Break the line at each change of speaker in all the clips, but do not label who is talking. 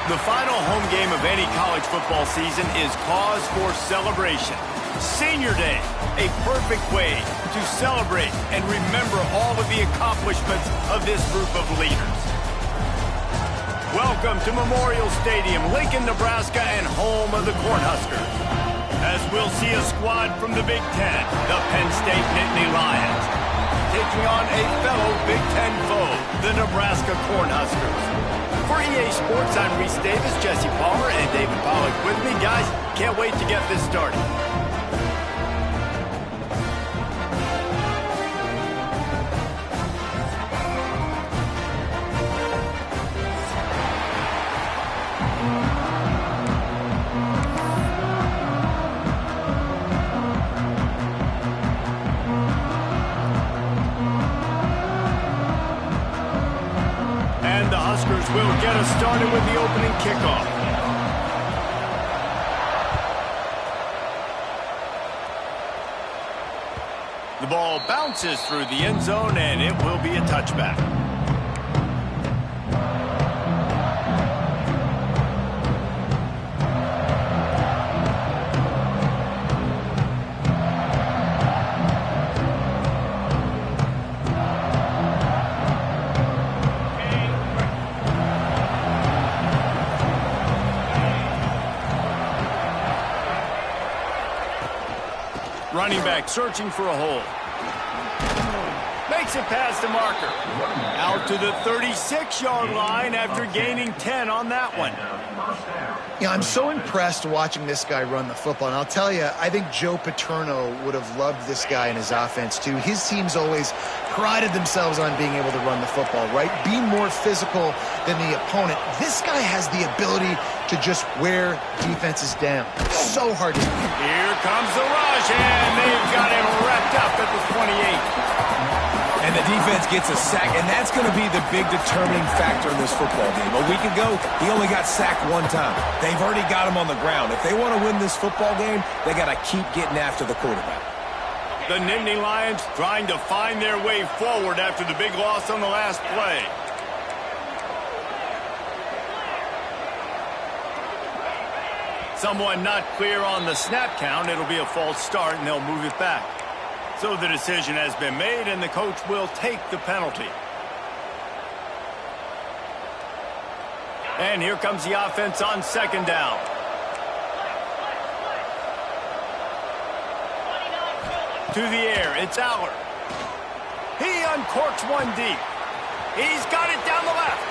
The final home game of any college football season is cause for celebration. Senior Day, a perfect way to celebrate and remember all of the accomplishments of this group of leaders. Welcome to Memorial Stadium, Lincoln, Nebraska, and home of the Cornhuskers. As we'll see a squad from the Big Ten, the Penn State Nittany Lions, taking on a fellow Big Ten foe, the Nebraska Cornhuskers. For EA Sports, I'm Reese Davis, Jesse Palmer, and David Pollack with me. Guys, can't wait to get this started. Will get us started with the opening kickoff. The ball bounces through the end zone, and it will be a touchback. Running back searching for a hole. Makes it past the marker. Out to the 36-yard line after gaining 10 on that one.
Yeah, I'm so impressed watching this guy run the football. And I'll tell you, I think Joe Paterno would have loved this guy in his offense, too. His teams always prided themselves on being able to run the football, right? Be more physical than the opponent. This guy has the ability to just wear defenses down. So hard to do.
Here comes the rush, and they've got him wrapped up at the 28.
And the defense gets a sack, and that's going to be the big determining factor in this football game. A week ago, he only got sacked one time. They've already got him on the ground. If they want to win this football game, they got to keep getting after the quarterback.
The Nittany Lions trying to find their way forward after the big loss on the last play. Someone not clear on the snap count. It'll be a false start, and they'll move it back. So the decision has been made, and the coach will take the penalty. And here comes the offense on second down. To the air, it's Aller. He uncorks one deep. He's got it down the left.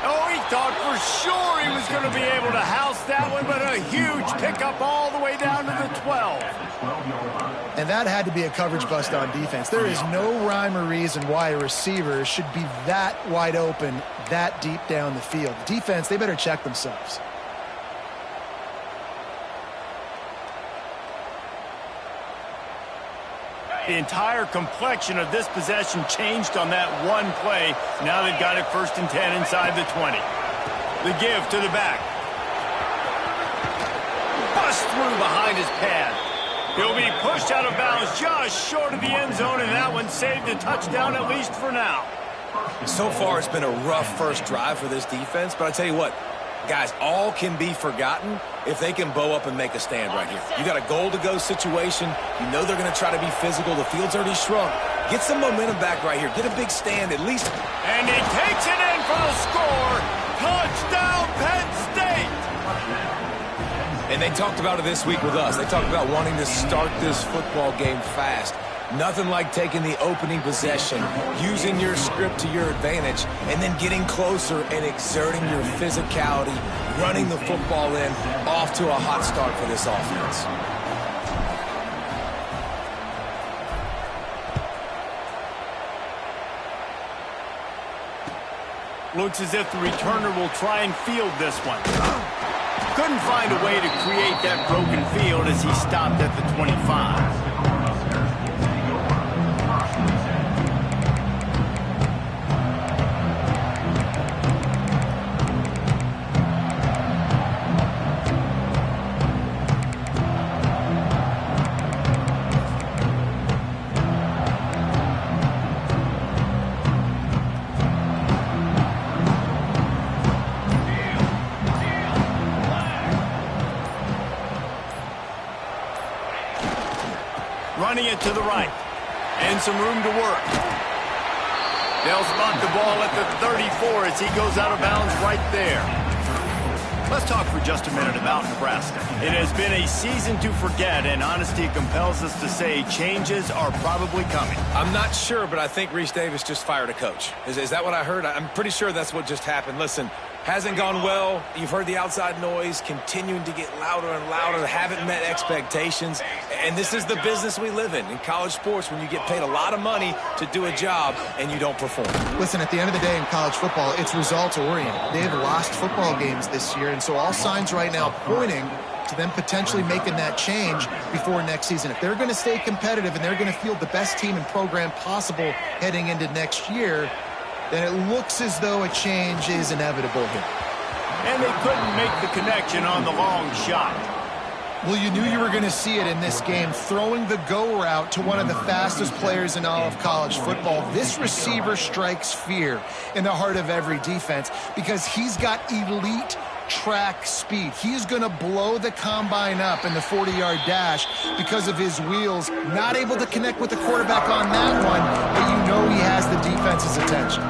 Oh, he thought for sure he was going to be able to house that one, but a huge pickup all the way down to the 12.
And that had to be a coverage bust on defense. There is no rhyme or reason why a receiver should be that wide open, that deep down the field. Defense, they better check themselves.
The entire complexion of this possession changed on that one play. Now they've got it 1st and 10 inside the 20. The give to the back. Bust through behind his pad. He'll be pushed out of bounds just short of the end zone, and that one saved a touchdown at least for now.
So far, it's been a rough first drive for this defense, but I tell you what, guys, all can be forgotten if they can bow up and make a stand right here. You got a goal-to-go situation. You know they're going to try to be physical. The field's already shrunk. Get some momentum back right here. Get a big stand at least.
And he takes it in for the score. Touchdown, Penn State!
And they talked about it this week with us. They talked about wanting to start this football game fast. Nothing like taking the opening possession, using your script to your advantage, and then getting closer and exerting your physicality, running the football in, off to a hot start for this offense.
Looks as if the returner will try and field this one. Couldn't find a way to create that broken field as he stopped at the 25. running it to the right. And some room to work. They'll spot the ball at the 34 as he goes out of bounds right there. Let's talk for just a minute about Nebraska. It has been a season to forget, and honesty compels us to say changes are probably coming.
I'm not sure, but I think Reese Davis just fired a coach. Is that what I heard? I'm pretty sure that's what just happened. Listen, hasn't gone well. You've heard the outside noise continuing to get louder and louder. Haven't met expectations. And this is the business we live in college sports, when you get paid a lot of money to do a job and you don't perform.
Listen, at the end of the day in college football, it's results-oriented. They've lost football games this year, and so all signs right now pointing to them potentially making that change before next season. If they're going to stay competitive and they're going to field the best team and program possible heading into next year, then it looks as though a change is inevitable here.
And they couldn't make the connection on the long shot.
Well, you knew you were going to see it in this game, throwing the go route to one of the fastest players in all of college football. This receiver strikes fear in the heart of every defense because he's got elite track speed. He's going to blow the combine up in the 40-yard dash because of his wheels. Not able to connect with the quarterback on that one, but you know he has the defense's attention.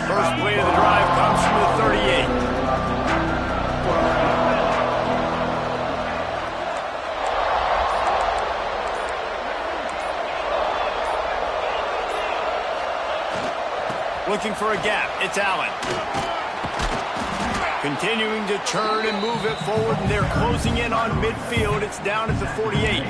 First play of the drive comes from the 38. Looking for a gap. It's Allen. Continuing to turn and move it forward, and they're closing in on midfield. It's down at the 48.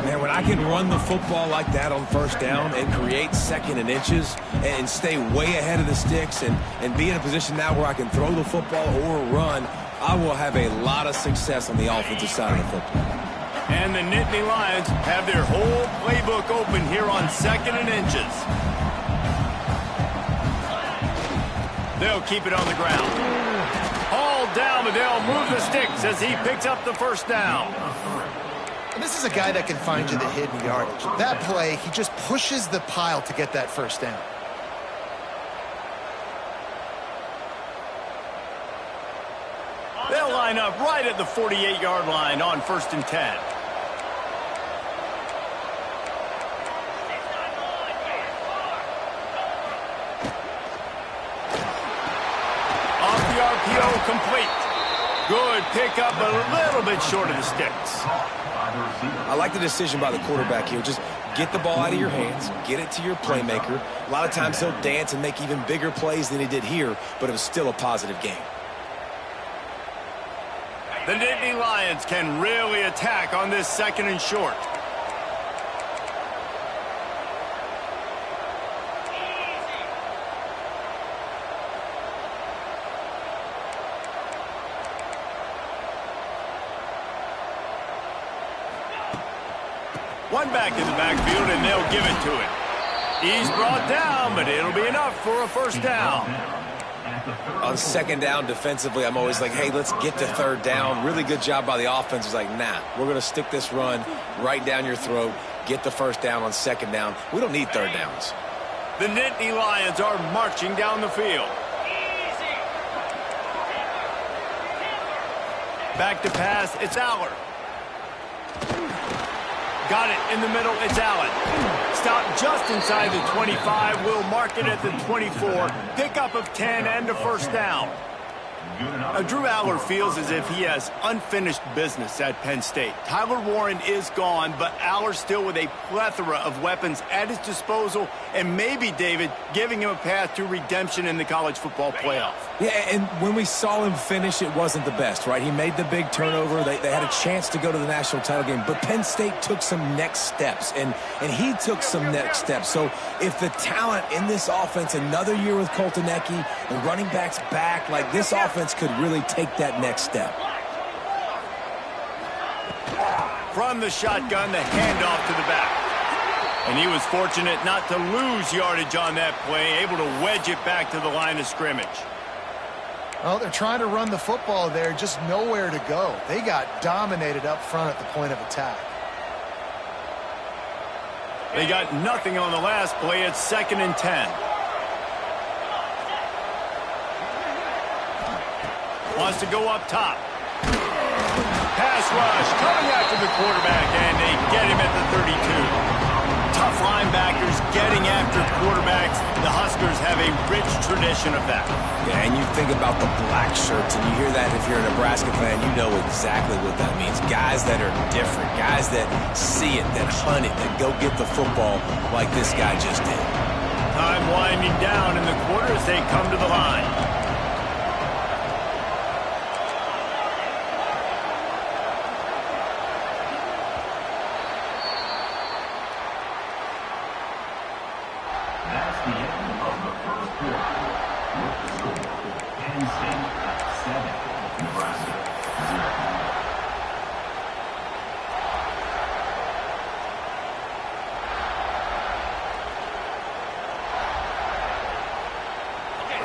Man, when I can run the football like that on first down and create second and inches and stay way ahead of the sticks and be in a position now where I can throw the football or run, I will have a lot of success on the offensive side of the football.
And the Nittany Lions have their whole playbook open here on second and inches. They'll keep it on the ground. Hauled down, but they'll move the sticks as he picks up the first down.
And this is a guy that can find you the hidden yardage. That play, he just pushes the pile to get that first down.
They'll line up right at the 48-yard line on 1st and 10. Off the RPO, complete. Good pickup, a little bit short of the sticks.
I like the decision by the quarterback here. Just get the ball out of your hands, get it to your playmaker. A lot of times he'll dance and make even bigger plays than he did here, but it was still a positive game.
The Nittany Lions can really attack on this second and short. One back in the backfield, and they'll give it to him. He's brought down, but it'll be enough for a first down.
On second down defensively, I'm always like, hey, let's get to third down. Really good job by the offense. It's like, nah, we're going to stick this run right down your throat, get the first down on second down. We don't need third downs.
The Nittany Lions are marching down the field. Back to pass, it's Aller. Got it in the middle, it's Allen. Stopped just inside the 25. We'll mark it at the 24. Pickup of 10 and a first down. Drew Aller feels as if he has unfinished business at Penn State. Tyler Warren is gone, but Aller still with a plethora of weapons at his disposal, and maybe, David, giving him a path to redemption in the college football playoff.
Yeah, and when we saw him finish, it wasn't the best, right? He made the big turnover. They had a chance to go to the national title game, but Penn State took some next steps, and he took some next steps. So if the talent in this offense, another year with Colton Ncaa, the running backs back, like this offense could really take that next step.
From the shotgun, the handoff to the back. And he was fortunate not to lose yardage on that play, able to wedge it back to the line of scrimmage.
Well, they're trying to run the football there, just nowhere to go. They got dominated up front at the point of attack.
They got nothing on the last play. It's 2nd and 10. Wants to go up top. Pass rush coming after the quarterback, and they get him at the 32. Tough linebackers getting after quarterbacks. The Huskers have a rich tradition of that.
Yeah, and you think about the black shirts, and you hear that if you're a Nebraska fan, you know exactly what that means. Guys that are different, guys that see it, that hunt it, that go get the football like this guy just did.
Time winding down in the quarter as they come to the line.
That's the end of the first quarter. With the score, Penn State 7, Nebraska 0.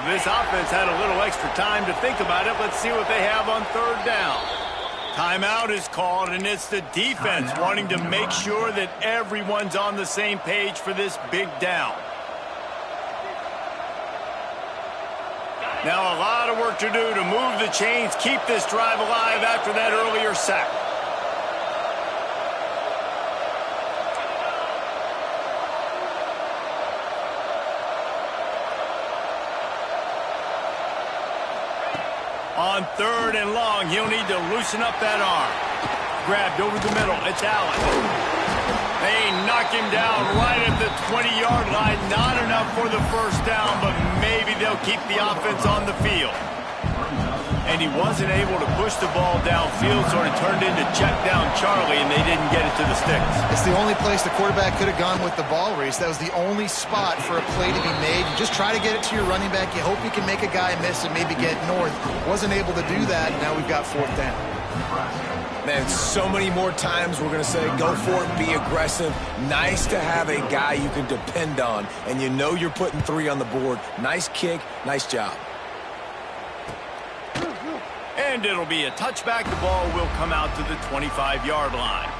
This offense had a little extra time to think about it. Let's see what they have on 3rd down. Timeout is called, and it's the defense wanting to make sure that everyone's on the same page for this big down. Now a lot of work to do to move the chains, keep this drive alive after that earlier sack. On 3rd and long, he'll need to loosen up that arm. Grabbed over the middle. It's Allen. They knock him down right at the 20-yard line. Not enough for the first down, but maybe they'll keep the offense on the field. And he wasn't able to push the ball downfield, so it turned into check down Charlie, and they didn't get it to the sticks.
It's the only place the quarterback could have gone with the ball, Reese. That was the only spot for a play to be made. You just try to get it to your running back. You hope you can make a guy miss and maybe get north. Wasn't able to do that. Now we've got 4th down.
Man, so many more times we're going to say go for it, be aggressive. Nice to have a guy you can depend on, and you know you're putting 3 on the board. Nice kick, nice job.
And it'll be a touchback. The ball will come out to the 25-yard line.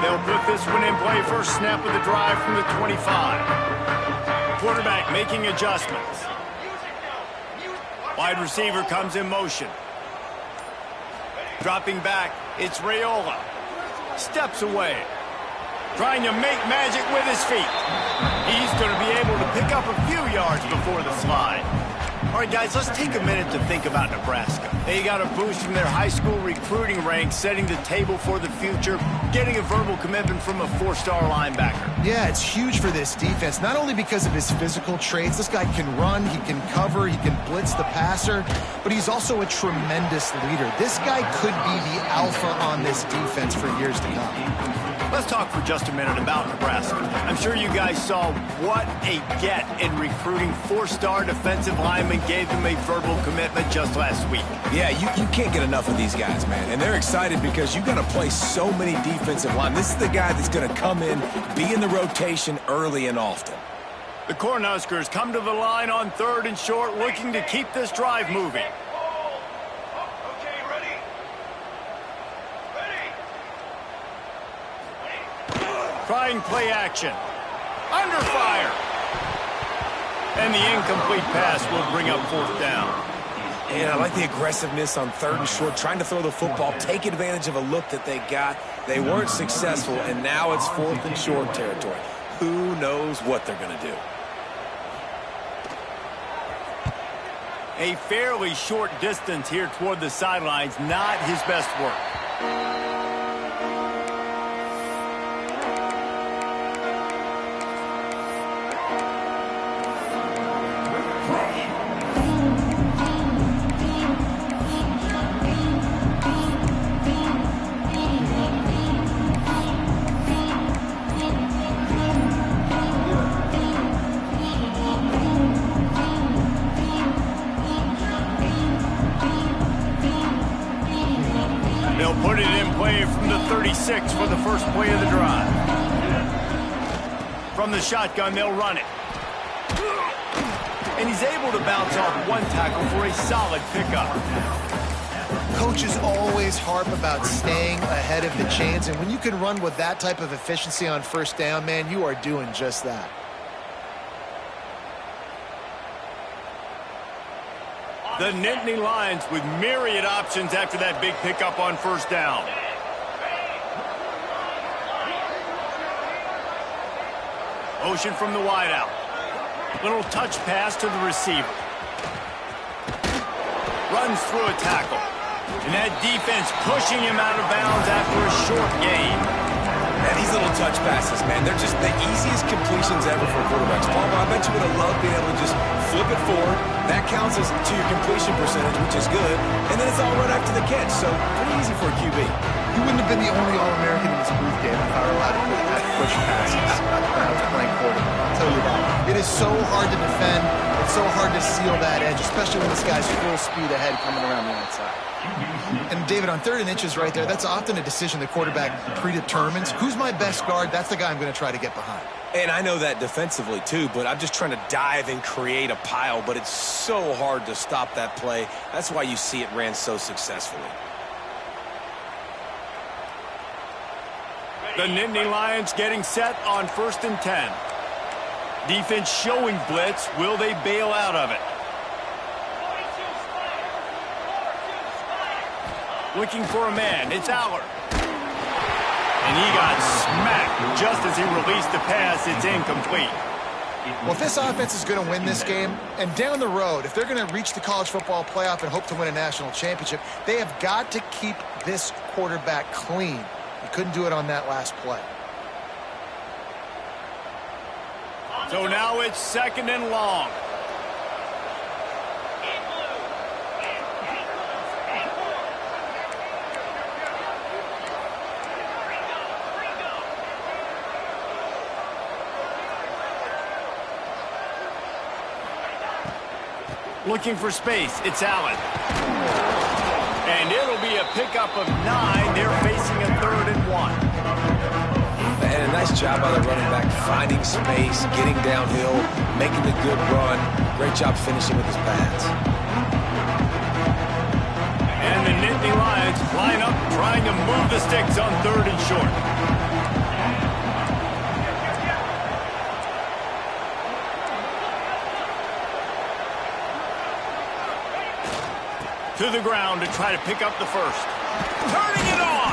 They'll put this one in play. First snap of the drive from the 25. Quarterback making adjustments. Wide receiver comes in motion. Dropping back, it's Raiola. Steps away. Trying to make magic with his feet. He's going to be able to pick up a few yards before the slide. All right, guys, let's take a minute to think about Nebraska. They got a boost from their high school recruiting ranks, setting the table for the future, getting a verbal commitment from a 4-star linebacker.
Yeah, it's huge for this defense, not only because of his physical traits. This guy can run, he can cover, he can blitz the passer, but he's also a tremendous leader. This guy could be the alpha on this defense for years to come.
Let's talk for just a minute about Nebraska. I'm sure you guys saw what a get in recruiting. 4-star defensive linemen gave them a verbal commitment just last week.
Yeah, you can't get enough of these guys, man. And they're excited because you got to play so many defensive line. This is the guy that's going to come in, be in the rotation early and often.
The Cornhuskers come to the line on 3rd and short, looking to keep this drive moving. Trying play action. Under fire. And the incomplete pass will bring up 4th down.
And I like the aggressiveness on 3rd and short, trying to throw the football, take advantage of a look that they got. They weren't successful, and now it's 4th and short territory. Who knows what they're going to do?
A fairly short distance here toward the sidelines, not his best work. They'll put it in play from the 36 for the first play of the drive. From the shotgun, they'll run it. And he's able to bounce off one tackle for a solid pickup.
Coaches always harp about staying ahead of the chains, and when you can run with that type of efficiency on first down, man, you are doing just that.
The Nittany Lions with myriad options after that big pickup on first down. Motion from the wideout. Little touch pass to the receiver. Runs through a tackle. And that defense pushing him out of bounds after a short gain.
And these little touch passes, man, they're just the easiest completions ever for quarterbacks. Palmer, I bet you would have loved being able to just flip it forward. That counts as to your completion percentage, which is good. And then it's all right after the catch, so pretty easy for a QB.
You wouldn't have been the only All-American in this booth game if I were allowed to push passes when I was playing quarterback. I'll tell you that. It is so hard to defend. It's so hard to seal that edge, especially when this guy's full speed ahead coming around the outside. And David, on 3rd and inches right there, that's often a decision the quarterback predetermines. Who's my best guard? That's the guy I'm going to try to get behind.
And I know that defensively too, but I'm just trying to dive and create a pile, but it's so hard to stop that play. That's why you see it ran so successfully.
The Nittany Lions getting set on 1st and 10. Defense showing blitz. Will they bail out of it? Looking for a man. It's Aller. And he got smacked just as he released the pass. It's incomplete.
Well, if this offense is going to win this game, and down the road, if they're going to reach the college football playoff and hope to win a national championship, they have got to keep this quarterback clean. He couldn't do it on that last play.
So now it's 2nd and long. Looking for space. It's Allen. And it'll be a pickup of 9. They're facing a 3rd and 1.
And a nice job by the running back, finding space, getting downhill, making a good run. Great job finishing with his pads.
And the Nittany Lions line up, trying to move the sticks on 3rd and short. To the ground to try to pick up the first. Turning it on!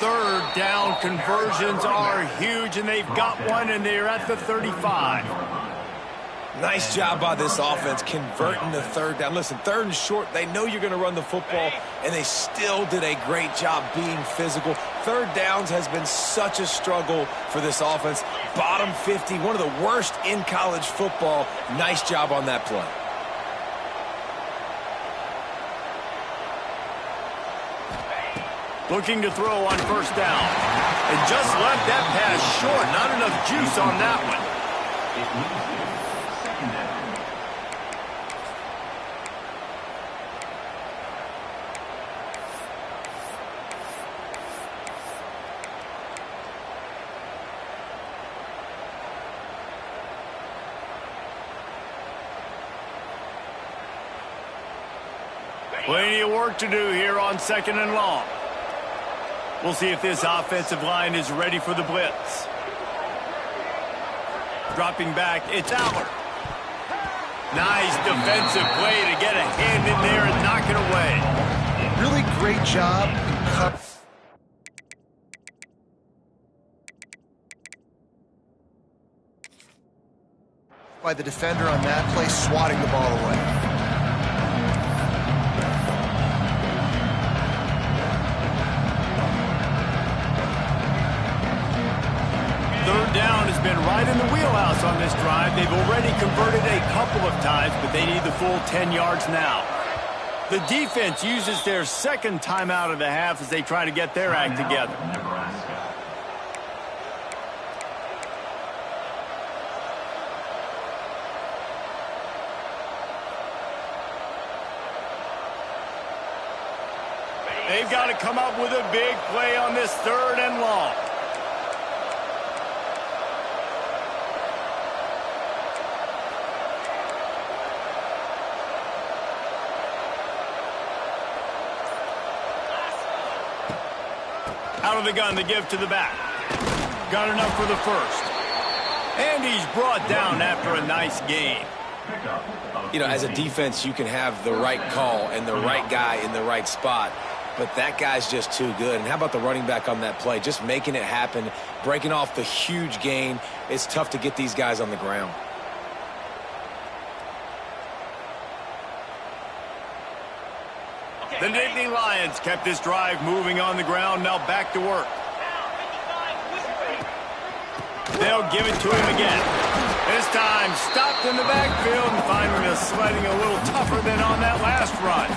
3rd down conversions are huge, and they've got one, and they're at the 35.
Nice job by this offense converting the 3rd down. Listen, 3rd and short, they know you're going to run the football, and they still did a great job being physical. 3rd downs has been such a struggle for this offense. Bottom 50, one of the worst in college football. Nice job on that play.
Looking to throw on 1st down. And just left that pass short. Not enough juice on that one. Plenty of work to do here on 2nd and long. We'll see if this offensive line is ready for the blitz. Dropping back, it's Aller. Nice defensive play to get a hand in there and knock it away.
Really great job in cover. By the defender on that play, swatting the ball away.
Down has been right in the wheelhouse on this drive. They've already converted a couple of times, but they need the full 10 yards now. The defense uses their 2nd timeout of the half as they try to get their act together. They've got to come up with a big play on this 3rd and long. Out of the gun, the give to the back. Got enough for the first. And he's brought down after a nice gain.
You know, as a defense, you can have the right call and the right guy in the right spot, but that guy's just too good. And how about the running back on that play? Just making it happen, breaking off the huge gain. It's tough to get these guys on the ground.
The Nittany Lions kept this drive moving on the ground. Now back to work. They'll give it to him again. This time stopped in the backfield and finding the sledding a little tougher than on that last run.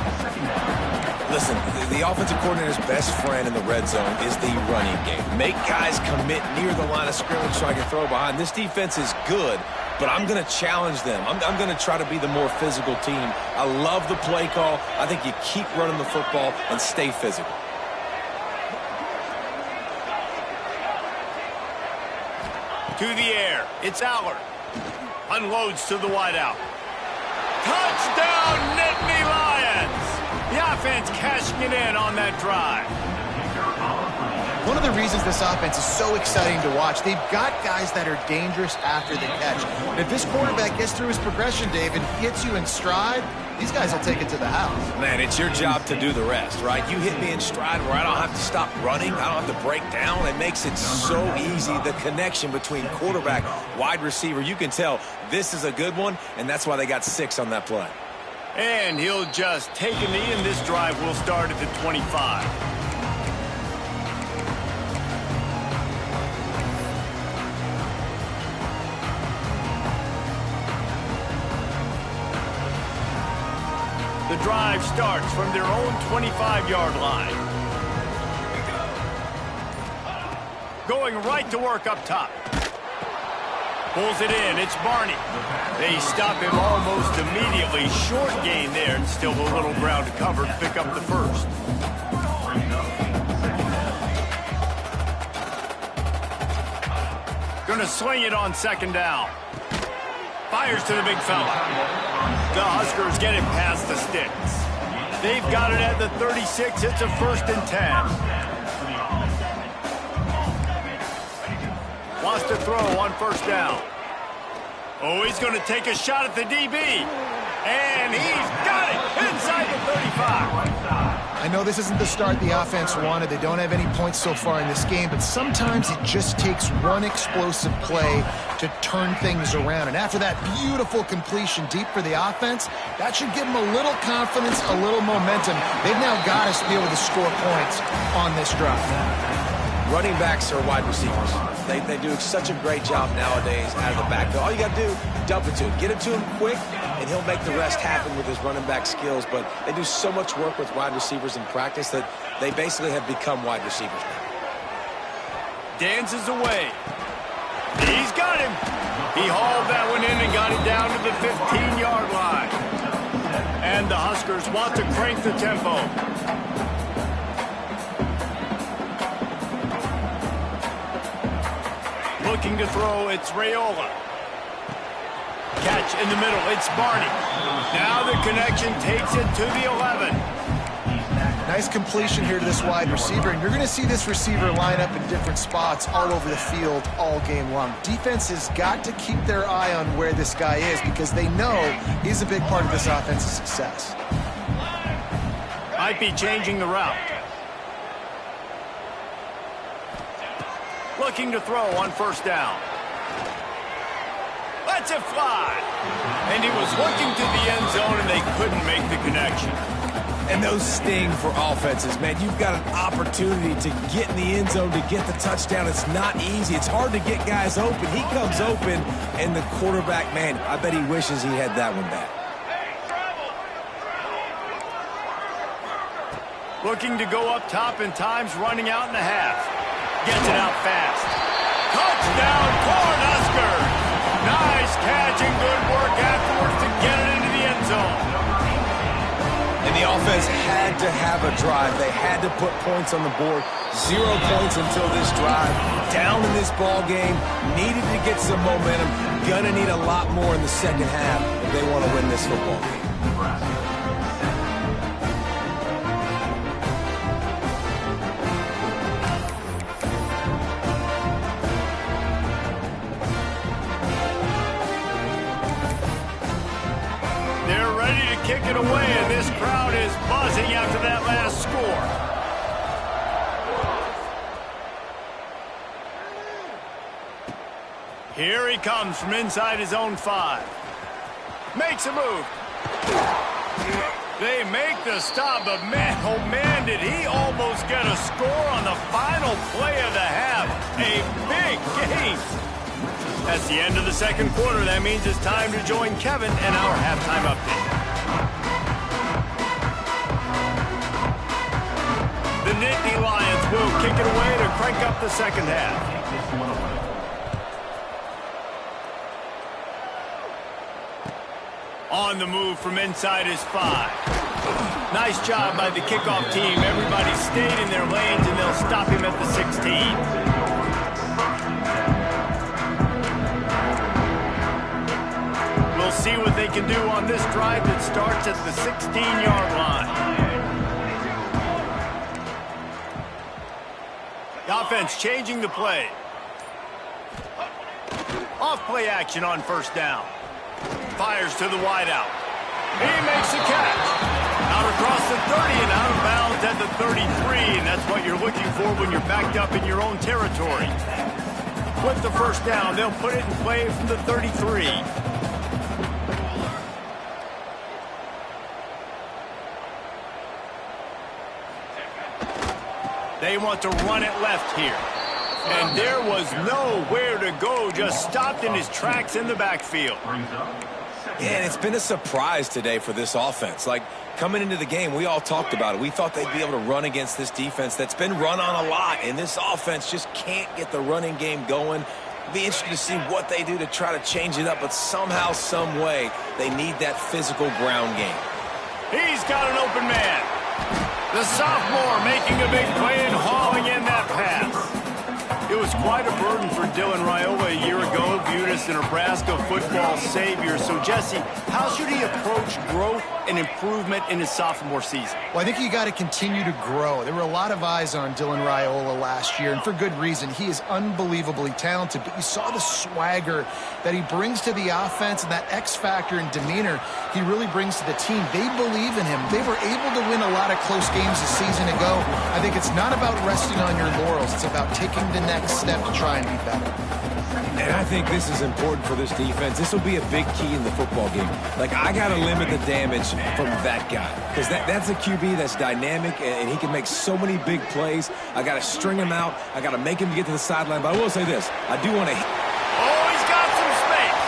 Listen, the offensive coordinator's best friend in the red zone is the running game. Make guys commit near the line of scrimmage so I can throw behind. This defense is good, but I'm going to challenge them. I'm going to try to be the more physical team. I love the play call. I think you keep running the football and stay physical.
To the air. It's Aller. Unloads to the wideout. Touchdown, Nittany Lions! The offense cashing it in on that drive.
One of the reasons this offense is so exciting to watch, they've got guys that are dangerous after the catch. And if this quarterback gets through his progression, Dave, and gets you in stride, these guys will take it to the house.
Man, it's your job to do the rest, right? You hit me in stride where I don't have to stop running. I don't have to break down. It makes it so easy, the connection between quarterback, wide receiver. You can tell this is a good one, and that's why they got 6 on that play.
And he'll just take a knee, and this drive will start at the 25. The drive starts from their own 25-yard line. Going right to work up top. Pulls it in. It's Barney. They stop him almost immediately. Short gain there, and still a little ground to cover to pick up the first. Gonna sling it on second down. Fires to the big fella. The Huskers get it past the sticks. They've got it at the 36. It's a 1st and 10. Wants to throw on 1st down. Oh, he's going to take a shot at the DB. And he's got it inside the 35.
I know this isn't the start the offense wanted. They don't have any points so far in this game, but sometimes it just takes one explosive play to turn things around. And after that beautiful completion deep for the offense, that should give them a little confidence, a little momentum. They've now got us to be able to score points on this drive.
Running backs are wide receivers. They do such a great job nowadays out of the backfield. All you got to do, dump it to him. Get it to him quick, and he'll make the rest happen with his running back skills. But they do so much work with wide receivers in practice that they basically have become wide receivers now.
Dances away. He's got him. He hauled that one in and got it down to the 15-yard line. And the Huskers want to crank the tempo. Looking to throw, it's Raiola. Catch in the middle, it's Barney. Now the connection takes it to the 11.
Nice completion here to this wide receiver, and you're going to see this receiver line up in different spots all over the field all game long. Defense has got to keep their eye on where this guy is because they know he's a big part of this offense's success.
Might be changing the route. Looking to throw on 1st down. Lets it fly. And he was looking to the end zone, and they couldn't make the connection.
And those sting for offenses, man. You've got an opportunity to get in the end zone, to get the touchdown. It's not easy. It's hard to get guys open. He comes open, and the quarterback, man, I bet he wishes he had that one back.
Looking to go up top, and time's running out in the half. Gets it out fast. Touchdown, Cornhuskers! Nice catch and good work afterwards to get it into the end zone.
And the offense had to have a drive. They had to put points on the board. 0 points until this drive. Down in this ball game. Needed to get some momentum. Gonna need a lot more in the second half if they want to win this football game.
it away, and this crowd is buzzing after that last score. Here he comes from inside his own 5. Makes a move. They make the stop, but man, oh man, did he almost get a score on the final play of the half. A big game. That's the end of the second quarter. That means it's time to join Kevin and our halftime update. The Nittany Lions will kick it away to crank up the second half. On the move from inside his 5. Nice job by the kickoff team. Everybody stayed in their lanes, and they'll stop him at the 16. We'll see what they can do on this drive that starts at the 16-yard line. The offense changing the play. Off play action on first down. Fires to the wideout. He makes a catch. Out across the 30 and out of bounds at the 33. And that's what you're looking for when you're backed up in your own territory. With the first down, they'll put it in play from the 33. They want to run it left here. And there was nowhere to go, just stopped in his tracks in the backfield.
Yeah, and it's been a surprise today for this offense. Like, coming into the game, we all talked about it. We thought they'd be able to run against this defense that's been run on a lot, and this offense just can't get the running game going. Be interested to see what they do to try to change it up, but somehow, some way, they need that physical ground game.
He's got an open man. The sophomore making a big play and hauling in that pass. It was quite a burden for Dylan Raiola a year ago, viewed as the Nebraska football savior. So, Jesse, how should he approach growth and improvement in his sophomore season?
Well, I think you got to continue to grow. There were a lot of eyes on Dylan Raiola last year, and for good reason. He is unbelievably talented, but you saw the swagger that he brings to the offense and that X factor and demeanor he really brings to the team. They believe in him. They were able to win a lot of close games a season ago. I think it's not about resting on your laurels. It's about taking the next step to try and be better.
And I think this is important for this defense. This will be a big key in the football game. Like, I got to limit the damage from that guy, because that's a QB that's dynamic, and he can make so many big plays. I got to string him out. I got to make him get to the sideline. But I will say this. I do want to...
Oh, he's got some space.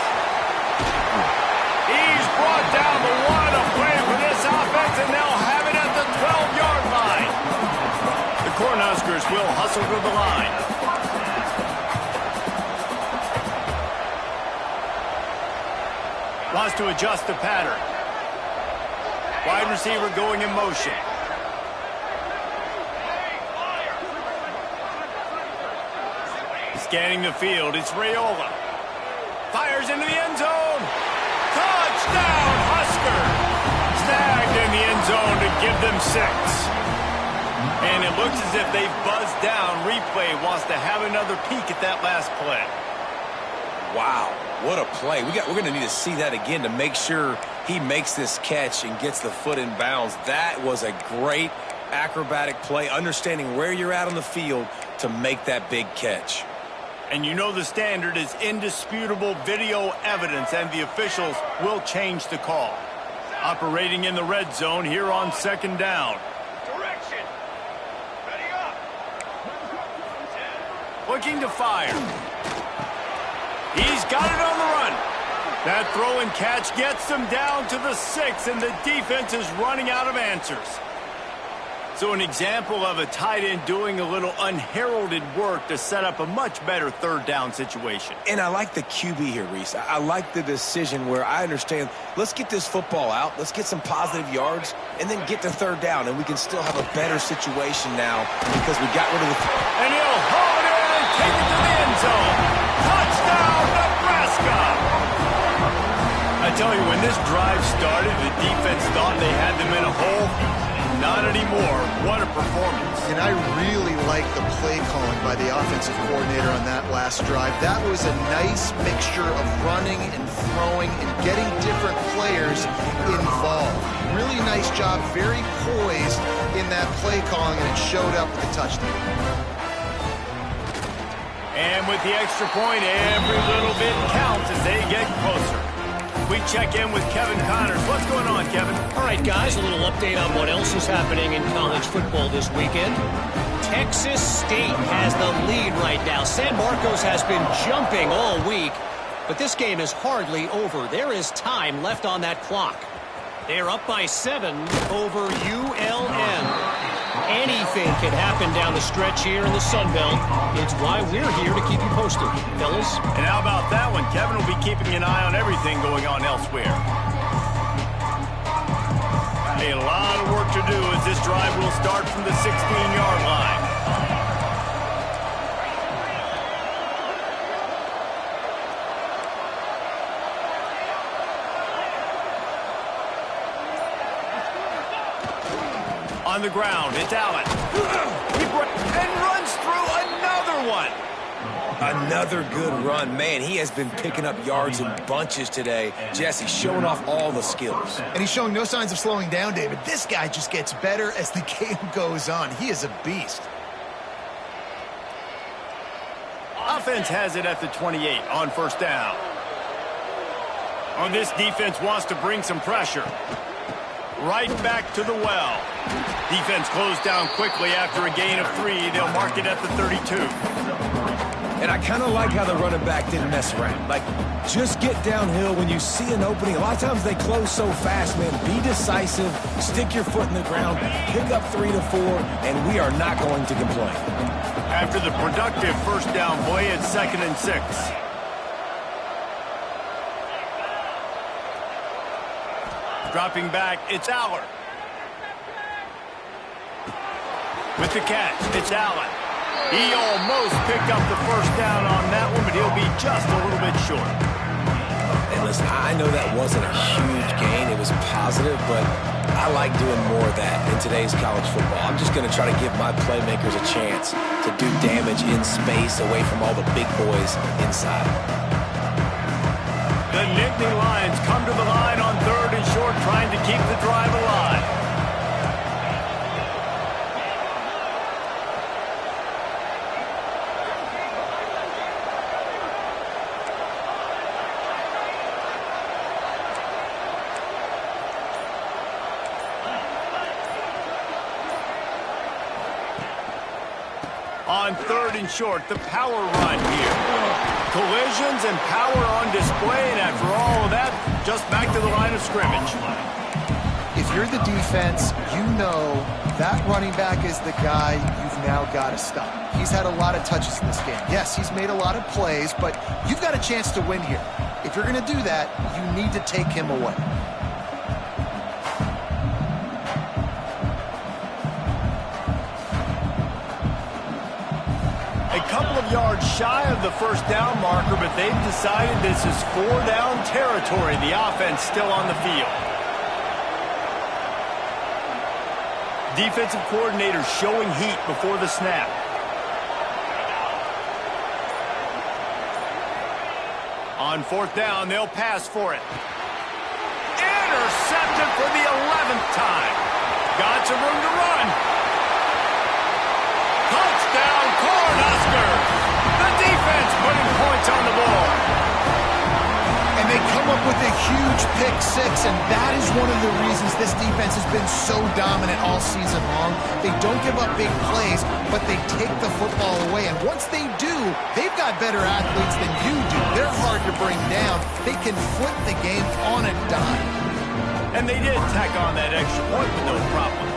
He's brought down the one of play for this offense, and they'll have it at the 12-yard line. The Cornhuskers will hustle to the line. Wants to adjust the pattern. Wide receiver going in motion. Scanning the field, it's Raiola. Fires into the end zone. Touchdown, Husker! Snagged in the end zone to give them 6. And it looks as if they've buzzed down. Replay wants to have another peek at that last play.
Wow, what a play. We're going to need to see that again to make sure he makes this catch and gets the foot in bounds. That was a great acrobatic play, understanding where you're at on the field to make that big catch.
And you know the standard is indisputable video evidence, and the officials will change the call. Operating in the red zone here on second down. Direction. Ready up. Looking to fire. He's got it on the run. That throw and catch gets them down to the 6, and the defense is running out of answers. So an example of a tight end doing a little unheralded work to set up a much better third down situation.
And I like the QB here, Reese. I like the decision where I understand, let's get this football out, let's get some positive yards, and then get to third down, and we can still have a better situation now because we got rid of the...
And he'll haul it in and take it to the end zone. Touchdown, Nebraska! I tell you, when this drive started, the defense thought they had them in a hole. Not anymore. What a performance.
And I really like the play calling by the offensive coordinator on that last drive. That was a nice mixture of running and throwing and getting different players involved. Really nice job, very poised in that play calling, and it showed up with a touchdown.
And with the extra point, every little bit counts as they get closer. We check in with Kevin Connors. What's going on, Kevin?
All right, guys, a little update on what else is happening in college football this weekend. Texas State has the lead right now. San Marcos has been jumping all week, but this game is hardly over. There is time left on that clock. They're up by 7 over ULM. Anything can happen down the stretch here in the Sun Belt. It's why we're here to keep you posted, fellas.
And how about that one? Kevin will be keeping an eye on everything going on elsewhere. A lot of work to do as this drive will start from the 16-yard line. On the ground, it's Allen. And runs through another one.
Another good run. Man, he has been picking up yards in bunches today. Jesse showing off all the skills.
And he's showing no signs of slowing down, David. This guy just gets better as the game goes on. He is a beast.
Offense has it at the 28 on first down. On this defense wants to bring some pressure. Right back to the well. Defense closed down quickly after a gain of 3. They'll mark it at the 32.
And I kind of like how the running back didn't mess around. Like, just get downhill when you see an opening. A lot of times they close so fast, man. Be decisive, stick your foot in the ground, pick up 3 to 4, and we are not going to complain.
After the productive first down play, it's 2nd and 6. Dropping back, it's Aller. With the catch, it's Allen. He almost picked up the first down on that one, but he'll be just a little bit short.
And listen, I know that wasn't a huge gain. It was positive, but I like doing more of that in today's college football. I'm just going to try to give my playmakers a chance to do damage in space away from all the big boys inside.
The Nittany Lions come to the line on 3rd and short, trying to keep the drive alive. On 3rd and short, the power run here. Collisions and power on display, and after all of that, just back to the line of scrimmage.
If you're the defense, you know that running back is the guy you've now got to stop. He's had a lot of touches in this game. Yes, he's made a lot of plays, but you've got a chance to win here. If you're going to do that, you need to take him away.
Yards shy of the first down marker, but they've decided this is 4-down territory. The offense still on the field. Defensive coordinator showing heat before the snap. On 4th down, they'll pass for it. Intercepted for the 11th time. Got some room to run. Touchdown, Cornhuskers. The defense putting points on the board.
And they come up with a huge pick 6, and that is one of the reasons this defense has been so dominant all season long. They don't give up big plays, but they take the football away. And once they do, they've got better athletes than you do. They're hard to bring down. They can flip the game on a dime.
And they did tack on that extra point with no problem.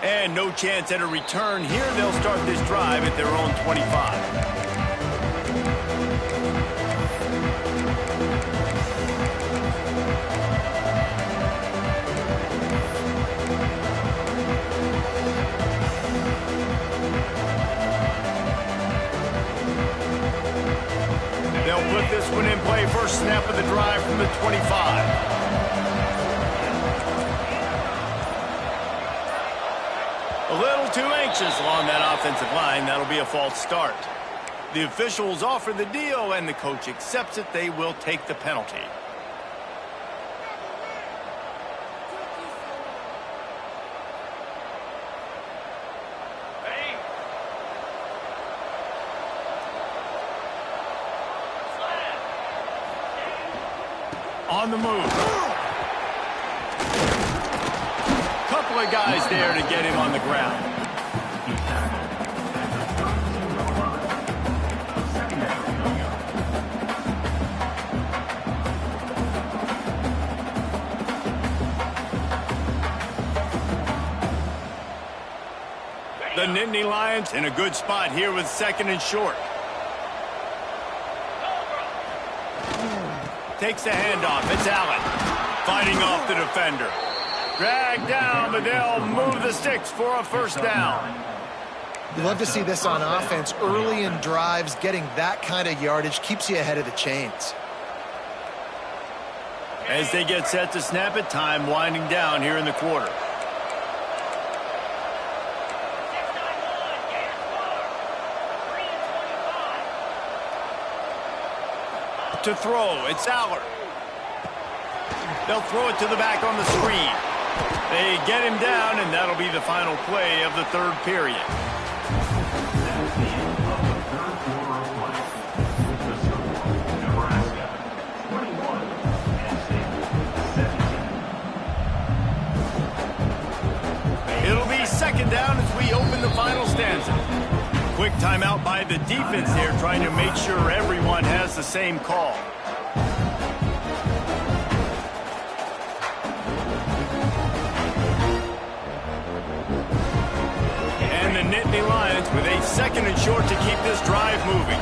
And no chance at a return here. They'll start this drive at their own 25. They'll put this one in play away first snap of the drive from the 25. A little too anxious along that offensive line. That'll be a false start. The officials offer the deal, and the coach accepts it. They will take the penalty. On the move. Couple of guys there to get him on the ground. The Nittany Lions in a good spot here with 2nd and short. Takes the handoff. It's Allen fighting off the defender. Dragged down, but they'll move the sticks for a first down.
You love to see this on offense. Early in drives, getting that kind of yardage keeps you ahead of the chains.
As they get set to snap it, time winding down here in the quarter. To throw, it's Aller. They'll throw it to the back on the screen. They get him down, and that'll be the final play of the 3rd period.
That's the end of the 3rd quarter of play. With the score, Nebraska 21, Penn State 17.
It'll be 2nd down as we open the final stanza. Quick timeout by the defense there, trying to make sure everyone has the same call. And the Nittany Lions with a 2nd and short to keep this drive moving.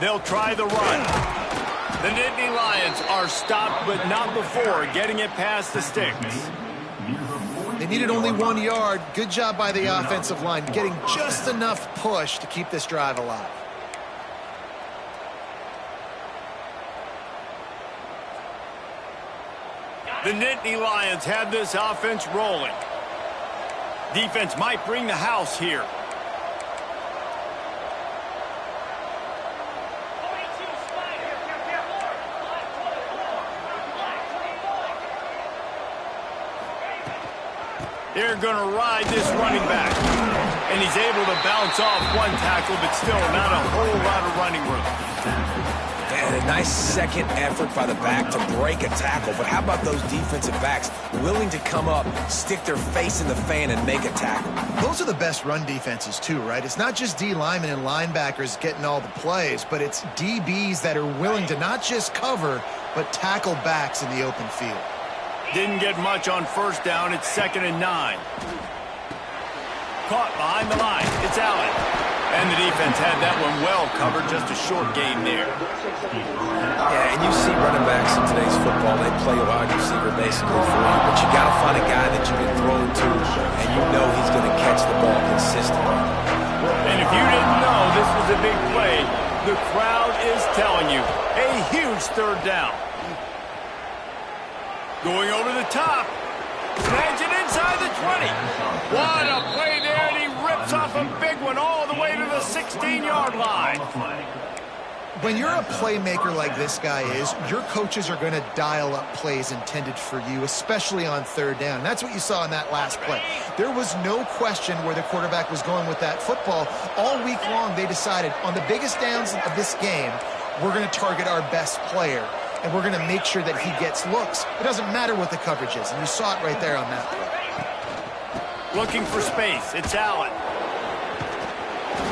They'll try the run. The Nittany Lions are stopped, but not before getting it past the sticks.
They needed only 1 yard. Good job by the offensive line, getting just enough push to keep this drive alive.
The Nittany Lions have this offense rolling. Defense might bring the house here. They're going to ride this running back. And he's able to bounce off one tackle, but still not a whole lot of running room.
Man, a nice second effort by the back to break a tackle. But how about those defensive backs willing to come up, stick their face in the fan, and make a tackle?
Those are the best run defenses too, right? It's not just D linemen and linebackers getting all the plays, but it's DBs that are willing to not just cover, but tackle backs in the open field.
Didn't get much on first down. It's 2nd and 9. Caught behind the line. It's Allen. And the defense had that one well covered. Just a short gain there.
Yeah, and you see running backs in today's football, they play wide receiver basically for you. But you got to find a guy that you can throw to, and you know he's going to catch the ball consistently.
And if you didn't know this was a big play, the crowd is telling you. A huge 3rd down. Going over the top. Snags it inside the 20. What a play there, and he rips off a big one all the way to the 16-yard line.
When you're a playmaker like this guy is, your coaches are going to dial up plays intended for you, especially on 3rd down. That's what you saw in that last play. There was no question where the quarterback was going with that football. All week long, they decided on the biggest downs of this game, we're going to target our best player. And we're going to make sure that he gets looks. It doesn't matter what the coverage is, and you saw it right there on that play.
Looking for space. It's Allen.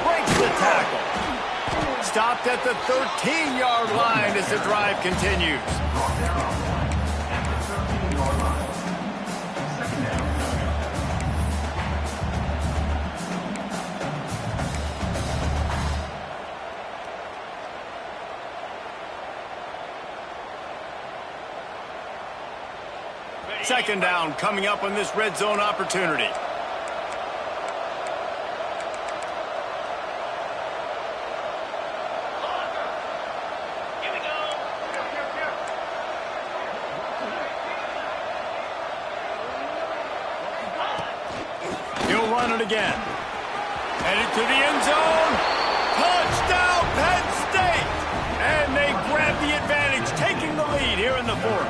Breaks the tackle. Stopped at the 13-yard line as the drive continues. Second down coming up on this red zone opportunity. He'll run it again. Headed to the end zone. Touchdown, Penn State! And they grab the advantage, taking the lead here in the fourth.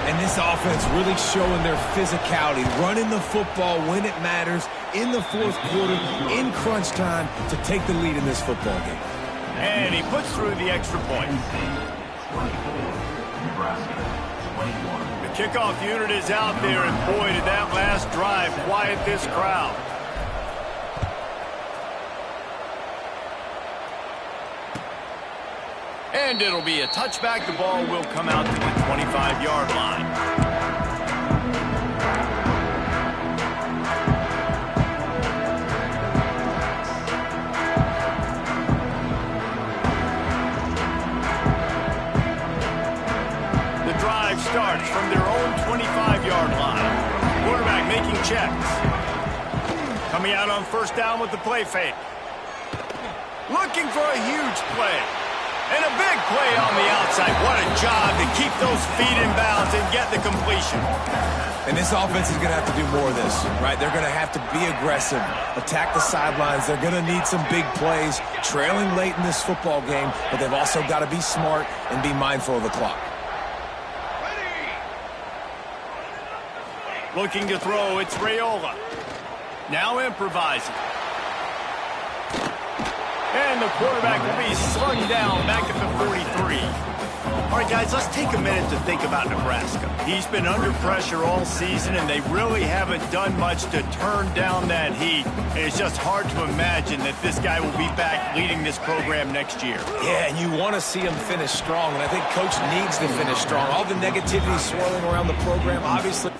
And this offense really showing their physicality, running the football when it matters, in the fourth quarter, in crunch time, to take the lead in this football game.
And he puts through the extra point. The kickoff unit is out there, and boy, did that last drive quiet this crowd. And it'll be a touchback. The ball will come out to the 25-yard line. The drive starts from their own 25-yard line. Quarterback making checks. Coming out on first down with the play fake. Looking for a huge play. And a big play on the outside. What a job to keep those feet in bounds and get the completion.
And this offense is going to have to do more of this, right? They're going to have to be aggressive, attack the sidelines. They're going to need some big plays, trailing late in this football game, but they've also got to be smart and be mindful of the clock.
Looking to throw, it's Raiola. Now improvising. And the quarterback will be slung down back at the 43. All right, guys, let's take a minute to think about Nebraska. He's been under pressure all season, and they really haven't done much to turn down that heat. And it's just hard to imagine that this guy will be back leading this program next year.
Yeah, and you want to see him finish strong, and I think Coach needs to finish strong. All the negativity swirling around the program, obviously.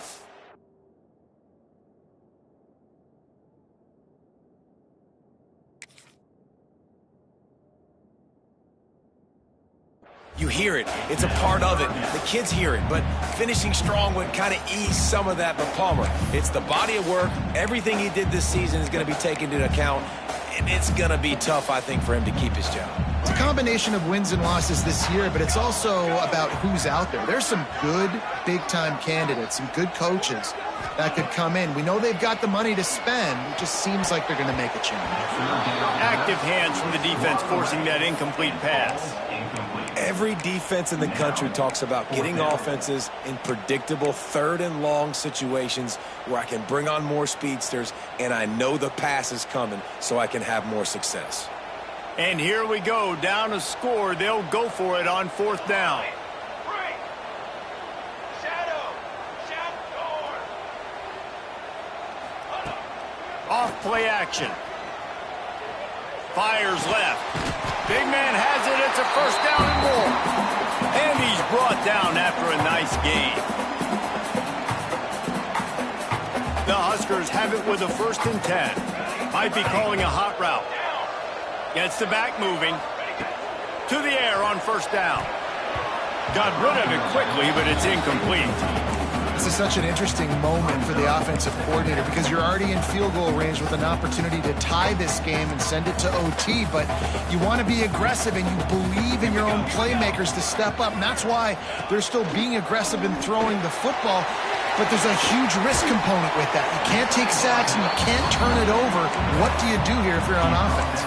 You hear it. It's a part of it. The kids hear it, but finishing strong would kind of ease some of that. But Palmer, it's the body of work. Everything he did this season is going to be taken into account, and it's going to be tough, I think, for him to keep his job.
It's a combination of wins and losses this year, but it's also about who's out there. There's some good big-time candidates, some good coaches that could come in. We know they've got the money to spend. It just seems like they're going to make a change.
Active hands from the defense forcing that incomplete pass.
Every defense in the country talks about getting offenses in predictable third and long situations where I can bring on more speedsters and I know the pass is coming so I can have more success.
And here we go, down a score. They'll go for it on fourth down. Off play action. Fires left. Big man has it. It's a first down and more. And he's brought down after a nice gain. The Huskers have it with a 1st and 10. Might be calling a hot route. Gets the back moving. To the air on first down. Got rid of it quickly, but it's incomplete.
This is such an interesting moment for the offensive coordinator because you're already in field goal range with an opportunity to tie this game and send it to OT, but you want to be aggressive and you believe in your own playmakers to step up, and that's why they're still being aggressive in throwing the football, but there's a huge risk component with that. You can't take sacks and you can't turn it over. What do you do here if you're on offense?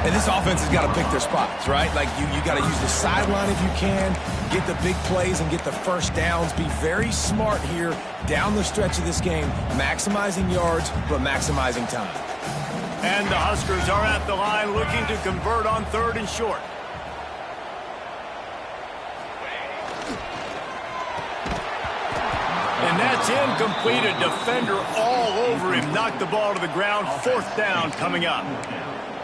And this offense has got to pick their spots, right? Like, you got to use the sideline if you can, get the big plays and get the first downs. Be very smart here down the stretch of this game, maximizing yards, but maximizing time.
And the Huskers are at the line looking to convert on 3rd and short. And that's incomplete. A defender all over him. Knocked the ball to the ground. 4th down coming up.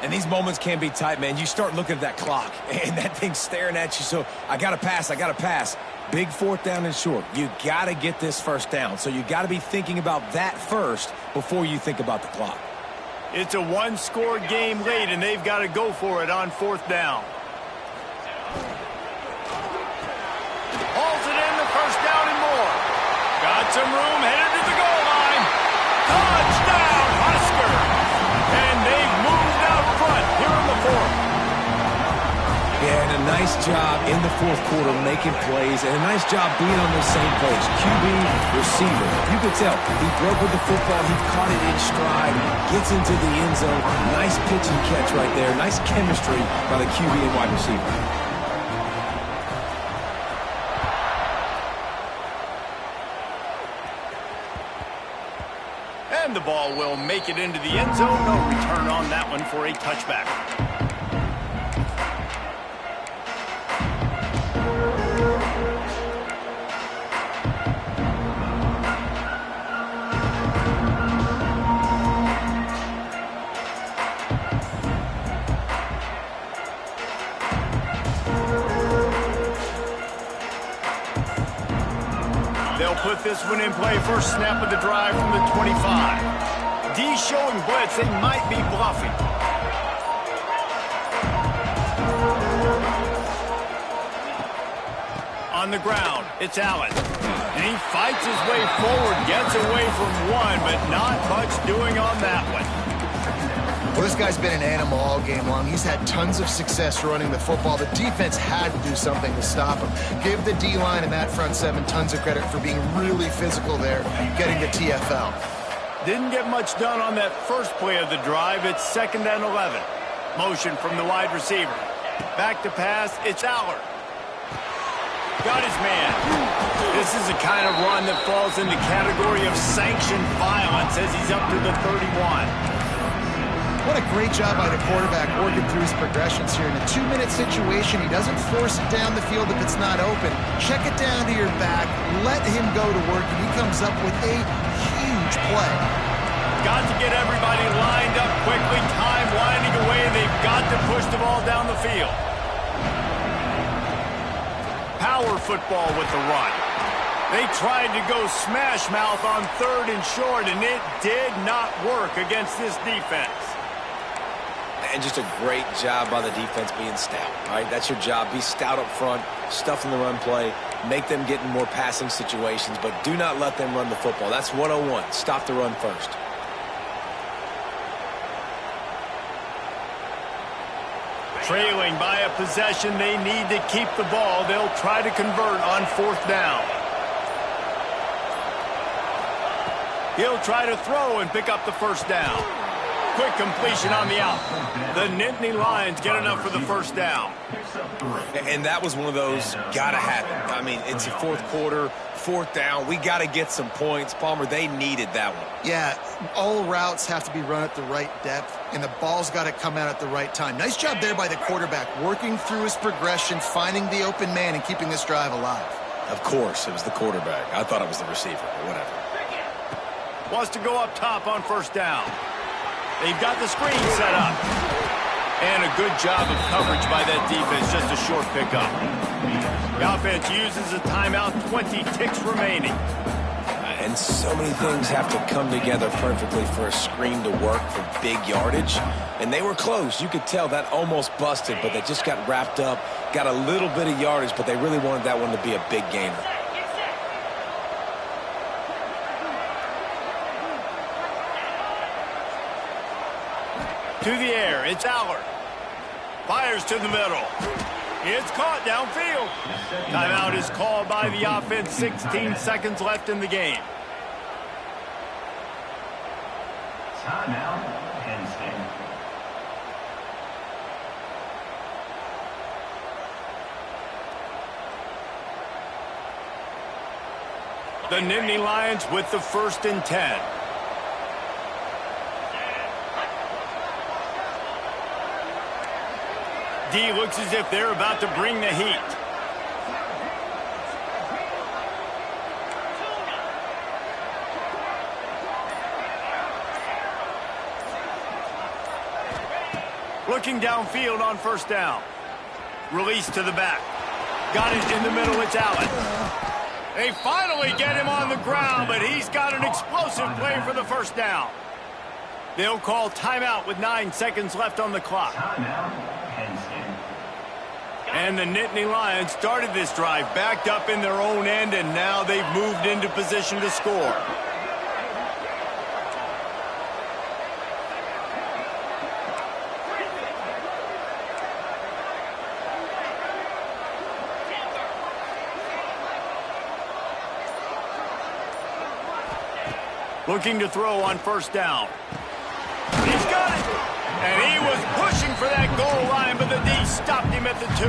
And these moments can be tight, man. You start looking at that clock, and that thing's staring at you. So I got to pass, I got to pass. Big 4th down and short. You got to get this first down. So you got to be thinking about that first before you think about the clock.
It's a 1-score game late, and they've got to go for it on 4th down. Hauls it in, the first down and more. got some room, headed to the goal line. Touchdown, Huskers! And they've moved out front here in the fourth.
Yeah, and a nice job in the fourth quarter making plays, and a nice job being on the same page. QB, receiver. You could tell he broke with the football. He caught it in stride, gets into the end zone. Nice pitch and catch right there. Nice chemistry by the QB and wide receiver.
And the ball will make it into the end zone. No return on that one for a touchback. They'll put this one in play. First snap of the drive from the 25. D showing blitz. They might be bluffing. On the ground, it's Allen. And he fights his way forward, gets away from one, but not much doing on that one.
Well, this guy's been an animal all game long. He's had tons of success running the football. The defense had to do something to stop him. Give the D-line and that front seven tons of credit for being really physical there, getting the TFL.
Didn't get much done on that first play of the drive. It's 2nd and 11. Motion from the wide receiver. Back to pass, it's Aller. Got his man. This is the kind of run that falls in the category of sanctioned violence as he's up to the 31.
What a great job by the quarterback working through his progressions here. In a 2-minute situation, he doesn't force it down the field if it's not open. Check it down to your back, let him go to work, and he comes up with a huge play.
Got to get everybody lined up quickly. Time winding away. They've got to push the ball down the field. Power football with the run. They tried to go smash mouth on 3rd and short, and it did not work against this defense.
And just a great job by the defense being stout. All right, that's your job. Be stout up front, stuff in the run play, make them get in more passing situations, but do not let them run the football. That's 101. Stop the run first.
Trailing by a possession, they need to keep the ball. They'll try to convert on 4th down. He'll try to throw and pick up the first down. Quick completion on the out. The Nittany Lions get enough for the first down.
And that was one of those gotta happen. I mean, it's the fourth quarter, 4th down. We got to get some points. Palmer, they needed that one.
Yeah, all routes have to be run at the right depth, and the ball's got to come out at the right time. Nice job there by the quarterback, working through his progression, finding the open man, and keeping this drive alive.
Of course, it was the quarterback. I thought it was the receiver, but whatever.
Wants to go up top on 1st down. They've got the screen set up. And a good job of coverage by that defense, just a short pickup. The offense uses a timeout, 20 ticks remaining.
And so many things have to come together perfectly for a screen to work for big yardage. And they were close. You could tell that almost busted, but they just got wrapped up, got a little bit of yardage, but they really wanted that one to be a big gainer.
To the air, it's Aller. Fires to the middle. It's caught downfield. Timeout is called by the offense. 16 seconds left in the game.
Timeout, Penn State.
The Nittany Lions with the 1st and 10. D looks as if they're about to bring the heat. Looking downfield on 1st down. Release to the back. Got it in the middle, it's Allen. They finally get him on the ground, but he's got an explosive play for the 1st down. They'll call timeout with 9 seconds left on the clock.
Timeout, Penn State.
And the Nittany Lions started this drive backed up in their own end, and now they've moved into position to score. Looking to throw on first down. He's got it! And he was pushing for that goal line, but the D stopped him at the 2.